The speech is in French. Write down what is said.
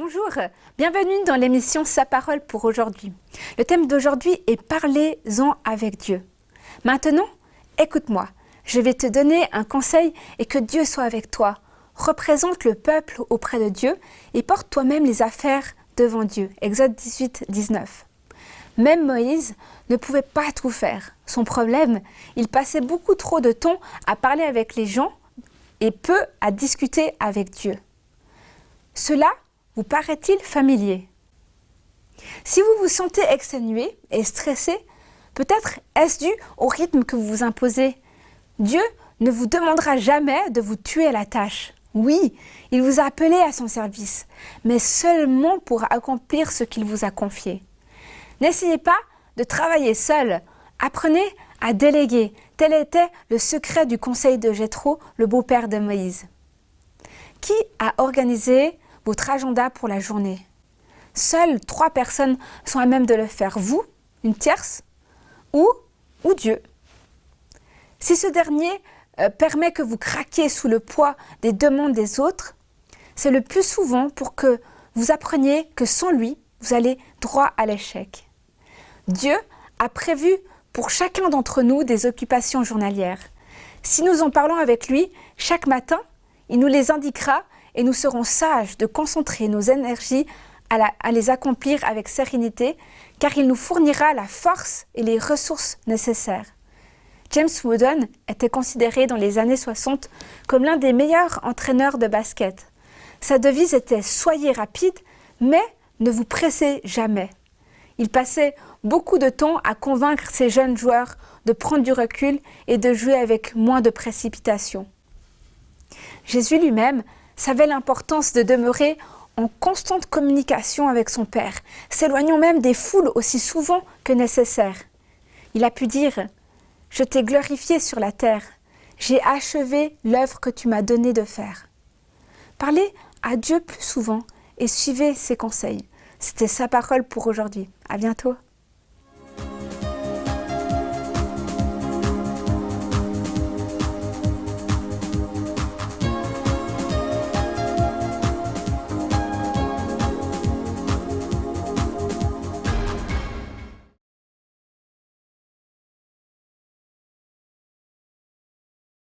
Bonjour, bienvenue dans l'émission Sa parole pour aujourd'hui. Le thème d'aujourd'hui est Parlez-en avec Dieu. Maintenant, écoute-moi, je vais te donner un conseil et que Dieu soit avec toi. Représente le peuple auprès de Dieu et porte toi-même les affaires devant Dieu. Exode 18, 19. Même Moïse ne pouvait pas tout faire. Son problème, il passait beaucoup trop de temps à parler avec les gens et peu à discuter avec Dieu. Cela vous paraît-il familier? Si vous vous sentez exténué et stressé, peut-être est-ce dû au rythme que vous vous imposez. Dieu ne vous demandera jamais de vous tuer à la tâche. Oui, il vous a appelé à son service, mais seulement pour accomplir ce qu'il vous a confié. N'essayez pas de travailler seul. Apprenez à déléguer. Tel était le secret du conseil de Jéthro, le beau-père de Moïse. Qui a organisé votre agenda pour la journée? Seules 3 personnes sont à même de le faire. Vous, une tierce, ou Dieu. Si ce dernier permet que vous craquiez sous le poids des demandes des autres, c'est le plus souvent pour que vous appreniez que sans lui, vous allez droit à l'échec. Dieu a prévu pour chacun d'entre nous des occupations journalières. Si nous en parlons avec lui chaque matin, il nous les indiquera et nous serons sages de concentrer nos énergies à les accomplir avec sérénité, car il nous fournira la force et les ressources nécessaires. James Wooden était considéré dans les années 60 comme l'un des meilleurs entraîneurs de basket. Sa devise était « Soyez rapide, mais ne vous pressez jamais ». Il passait beaucoup de temps à convaincre ses jeunes joueurs de prendre du recul et de jouer avec moins de précipitation. Jésus lui-même savait l'importance de demeurer en constante communication avec son Père, s'éloignant même des foules aussi souvent que nécessaire. Il a pu dire « Je t'ai glorifié sur la terre, j'ai achevé l'œuvre que tu m'as donné de faire ». Parlez à Dieu plus souvent et suivez ses conseils. C'était Sa parole pour aujourd'hui. À bientôt.